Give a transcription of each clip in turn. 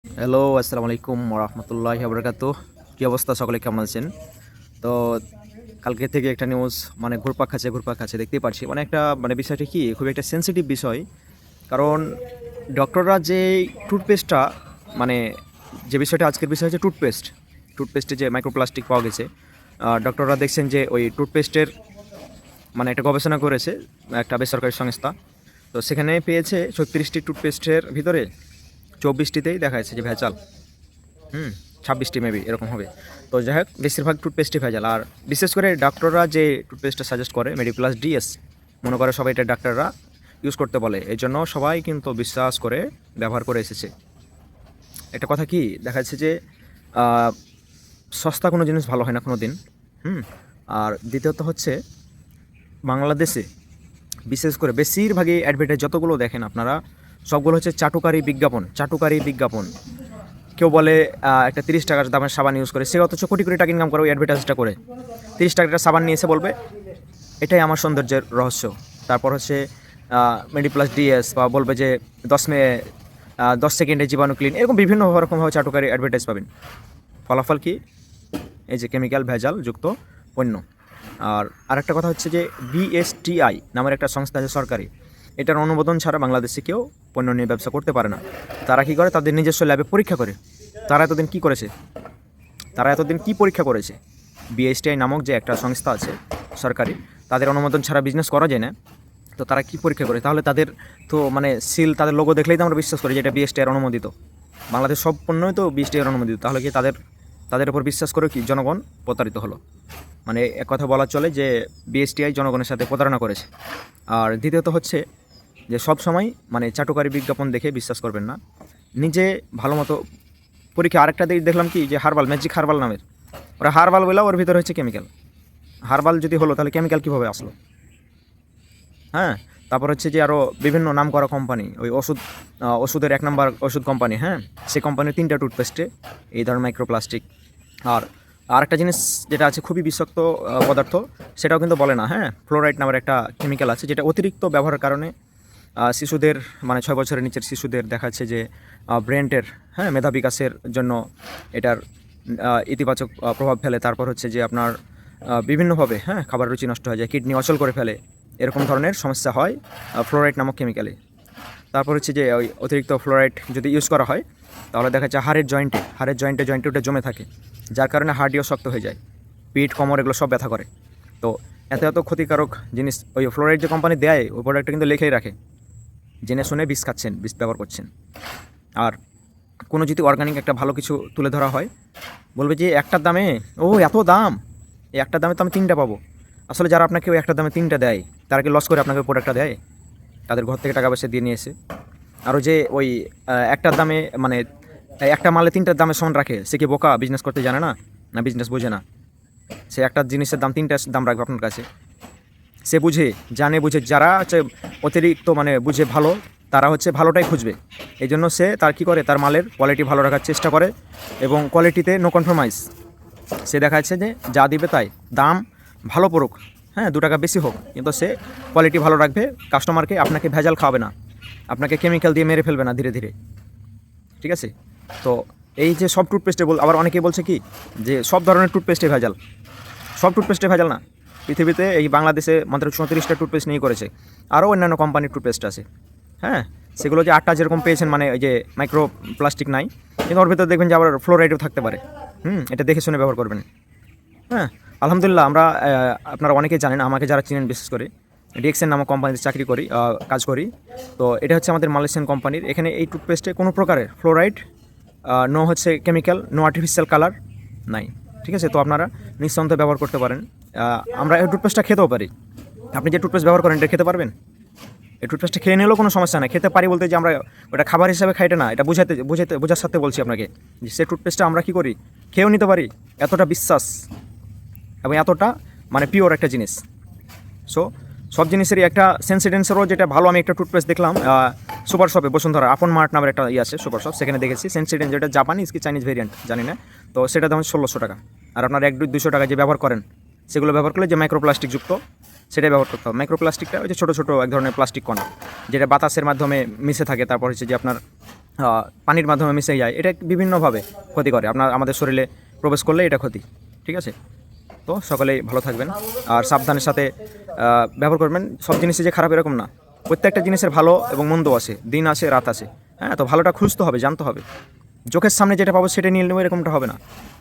Hello, আসসালামু আলাইকুম ওরহমতুল্লাহি ওবরাকাতুহ। কী অবস্থা, সকলে কেমন আছেন? তো কালকে থেকে একটা নিউজ ঘুরপাক খাচ্ছে দেখতেই পাচ্ছি। একটা বিষয়টা কি খুবই একটা সেনসিটিভ বিষয়। কারণ ডক্টররা যে টুথপেস্টটা মানে যে বিষয়টা আজকের বিষয় হচ্ছে টুথপেস্টে যে মাইক্রোপ্লাস্টিক পাওয়া গেছে। ডক্টররা দেখছেন যে ওই টুথপেস্টের একটা গবেষণা করেছে একটা বেসরকারি সংস্থা। তো সেখানে পেয়েছে 36টি টুথপেস্টের ভিতরে 24টিতেই দেখা যাচ্ছে যে ভেজাল। 26টি মেবি এরকম হবে। তো যাই হোক, বেশিরভাগ টুথপেস্টই ভেজাল। আর বিশেষ করে ডাক্তাররা যে টুথপেস্টটা সাজেস্ট করে মেডিপ্লাস ডিএস, মনে করে সবাই এটা ডাক্তাররা ইউজ করতে বলে, এই জন্য সবাই কিন্তু বিশ্বাস করে ব্যবহার করে এসেছে। একটা কথা কি দেখা যাচ্ছে যে সস্তা কোনো জিনিস ভালো হয় না কোনো দিন। আর দ্বিতীয়ত হচ্ছে বাংলাদেশে বিশেষ করে বেশিরভাগই অ্যাডভার্টাইজ যতগুলো দেখেন আপনারা, সবগুলো হচ্ছে চাটুকারি বিজ্ঞাপন। কেউ বলে একটা 30 টাকার দামের সাবান ইউজ করে, সে অথচ কোটি কোটি টাকা ইনকাম করে ওই অ্যাডভার্টাইজটা করে। 30 টাকার সাবান নিয়ে এসে বলবে এটাই আমার সৌন্দর্যের রহস্য। তারপর হচ্ছে মেডিপ্লাস ডিএস, বা বলবে যে 10 সেকেন্ডে জীবাণু ক্লিন, এরকম বিভিন্ন রকমভাবে চাটুকারি অ্যাডভার্টাইজ পাবেন। ফলাফল কি? এই যে কেমিক্যাল ভেজাল যুক্ত পণ্য। আর আরেকটা কথা হচ্ছে যে বিএসটিআই নামের একটা সংস্থা আছে সরকারি, এটার অনুমোদন ছাড়া বাংলাদেশে কেউ পণ্য নিয়ে ব্যবসা করতে পারে না। তারা কি করে? তাদের নিজস্ব ল্যাবে পরীক্ষা করে। তারা এতদিন কি পরীক্ষা করেছে? বিএসটিআই নামক যে একটা সংস্থা আছে সরকারি, তাদের অনুমোদন ছাড়া বিজনেস করা যায় না। তো তারা কি পরীক্ষা করে? তাহলে তাদের তো সিল, তাদের লোগো দেখলেই তো আমরা বিশ্বাস করি যে এটা বিএসটিআই অনুমোদিত। বাংলাদেশ সব পণ্যই তো বিএসটিআই অনুমোদিত। তাহলে কি তাদের উপর বিশ্বাস করে কি জনগণ প্রতারিত হলো? এক কথা বলা চলে যে বিএসটিআই জনগণের সাথে প্রতারণা করেছে। আর দ্বিতীয়ত হচ্ছে যে সব সময় চাটুকারি বিজ্ঞাপন দেখে বিশ্বাস করবেন না, নিজে ভালো মতো পরীক্ষা। আরেকটা দেখলাম কি যে ম্যাজিক হার্বাল নামের, ওরা হার্বাল বলে ওর ভিতরে হচ্ছে কেমিক্যাল। হার্বাল যদি হলো তাহলে কেমিক্যাল কীভাবে আসলো? হ্যাঁ, তারপর হচ্ছে যে আরও বিভিন্ন নাম করা কোম্পানি, ওই ওষুধের 1 নম্বর ওষুধ কোম্পানি, সেই কোম্পানির 3টা টুথপেস্টে এই ধরনের মাইক্রোপ্লাস্টিক। আর আরেকটা জিনিস যেটা আছে খুবই বিষাক্ত পদার্থ, সেটাও কিন্তু বলে না। ফ্লোরাইড নামের একটা কেমিক্যাল আছে, যেটা অতিরিক্ত ব্যবহারের কারণে শিশুদের 6 বছরের নিচের শিশুদের দেখা যাচ্ছে যে ব্রেনের মেধা বিকাশের জন্য এটার ইতিবাচক প্রভাব ফেলে। তারপর হচ্ছে যে আপনার বিভিন্নভাবে খাবার রুচি নষ্ট হয়ে যায়, কিডনি অচল করে ফেলে, এরকম ধরনের সমস্যা হয় ফ্লোরাইড নামক কেমিক্যালে। তারপর হচ্ছে যে ওই অতিরিক্ত ফ্লোরাইড যদি ইউজ করা হয় তাহলে দেখা যাচ্ছে হাড়ের জয়েন্টে ওটা জমে থাকে, যার কারণে হাড়টিও শক্ত হয়ে যায়, পিঠ কোমর এগুলো সব ব্যথা করে। তো এত ক্ষতিকারক জিনিস ওই ফ্লোরাইড যে কোম্পানি দেয়, ওই প্রোডাক্টটা কিন্তু লিখেই রাখে, জেনে শুনে বিষ ব্যবহার করছেন। আর কোনো যদি অর্গানিক একটা ভালো কিছু তুলে ধরা হয়, বলবে যে একটার দামে এত দাম, এই একটার দামে তো আমি 3টা পাবো। আসলে যারা আপনাকে ওই একটার দামে 3টা দেয়, তারা কি লস করে আপনাকে প্রোডাক্টটা দেয়? তাদের ঘর থেকে টাকা পয়সা দিয়ে নিয়ে এসে। আরও যে ওই একটার দামে একটা মালে 3টার দামে সমান রাখে, সে কি বোকা? বিজনেস করতে জানে না, না বিজনেস বোঝে না? সে একটা জিনিসের দাম 3টা দাম রাখবে আপনার কাছে। সে জানে বুঝে, যারা হচ্ছে অতিরিক্ত বুঝে ভালো, তারা হচ্ছে ভালোটাই খুঁজবে। এই জন্য সে তার কী করে, তার মালের কোয়ালিটি ভালো রাখার চেষ্টা করে, এবং কোয়ালিটিতে নো কম্প্রোমাইজ। সে দেখা যাচ্ছে যে যা দিবে তাই, দাম ভালো পড়ুক, 2 টাকা বেশি হোক, কিন্তু সে কোয়ালিটি ভালো রাখবে। কাস্টমারকে আপনাকে ভেজাল খাওয়াবে না, আপনাকে কেমিক্যাল দিয়ে মেরে ফেলবে না ধীরে ধীরে। ঠিক আছে? তো এই যে সব টুথপেস্টে আবার অনেকেই বলছে কি যে সব ধরনের টুথপেস্টে ভেজাল। সব টুথপেস্টে ভেজাল না। পৃথিবীতে এই বাংলাদেশে মাত্র 34টা টুথপেস্ট নিয়ে করেছে, আরও অন্যান্য কোম্পানির টুথপেস্ট আছে। সেগুলো যে 8টা যেরকম পেয়েছেন, ওই যে মাইক্রো প্লাস্টিক নাই, কিন্তু ওর ভিতরে দেখবেন যে আবার ফ্লোরাইডও থাকতে পারে। এটা দেখে শুনে ব্যবহার করবেন। আলহামদুলিল্লাহ, আমরা আপনারা অনেকেই জানেন, আমাকে যারা চিনেন বিশেষ করে, ডিএক্সএন নামক কোম্পানিতে কাজ করি। তো এটা হচ্ছে আমাদের মালয়েশিয়ান কোম্পানির। এখানে এই টুথপেস্টে কোনো প্রকারের ফ্লোরাইড, নো হচ্ছে কেমিক্যাল, নো আর্টিফিশিয়াল কালার নাই। ঠিক আছে? তো আপনারা নিঃসন্দেহে ব্যবহার করতে পারেন। আমরা এই টুথপেস্টটা খেতেও পারি। আপনি যে টুথপেস্ট ব্যবহার করেন এটা খেতে পারবেন। এই টুথপেস্টটা খেয়ে নিলেও কোনো সমস্যা নেই। খেতে পারি বলতে যে আমরা ওটা খাবার হিসাবে খাই, এটা না, এটা বোঝার সাথে বলছি আপনাকে যে সে টুথপেস্টটা আমরা কী করি, খেয়েও নিতে পারি। এতটা বিশ্বাস এবং এতটা পিওর একটা জিনিস। সো সব জিনিসেরই একটা সেন্সিডেন্সেরও যেটা ভালো, আমি একটা টুথপেস্ট দেখলাম সুপার শপে, বসুন্ধরা আপন মার্ট নামের একটা আছে সুপার শপ, সেখানে দেখেছি সেন্সিডেন্স, যেটা জাপানিজ কি চাইনিজ ভেরিয়েন্ট জানি না। তো সেটা দাম 1600 টাকা। আর আপনার 1-200 টাকা যে ব্যবহার করেন, সেগুলো ব্যবহার করলে যে মাইক্রোপ্লাস্টিক যুক্ত, সেটাই ব্যবহার করতে হবে। মাইক্রোপ্লাস্টিকটা ওই যে ছোটো ছোটো এক ধরনের প্লাস্টিক কণা, যেটা বাতাসের মাধ্যমে মিশে থাকে। তারপর হচ্ছে যে আপনার পানির মাধ্যমে মিশে যায়, এটা বিভিন্নভাবে ক্ষতি করে আমাদের শরীরে প্রবেশ করলে এটা ক্ষতি। ঠিক আছে, তো সকলেই ভালো থাকবেন আর সাবধানের সাথে ব্যবহার করবেন। সব জিনিসই যে খারাপ এরকম না, প্রত্যেকটা জিনিসের ভালো এবং মন্দ আছে, দিন আছে রাত আছে। হ্যাঁ, তো ভালোটা খুঁজতে হবে, জানতে হবে। চোখের সামনে যেটা পাবো সেটা নিয়ে নেবো এরকমটা হবে না,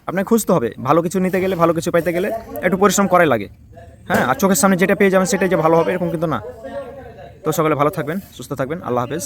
আপনাকে খুঁজতে হবে। ভালো কিছু নিতে গেলে, ভালো কিছু পাইতে গেলে একটু পরিশ্রম করাই লাগে। হ্যাঁ, আর চোখের সামনে যেটা পেয়ে যাবেন সেটাই যে ভালো হবে এরকম কিন্তু না। তো সকলে ভালো থাকবেন, সুস্থ থাকবেন, আল্লাহ হাফেজ।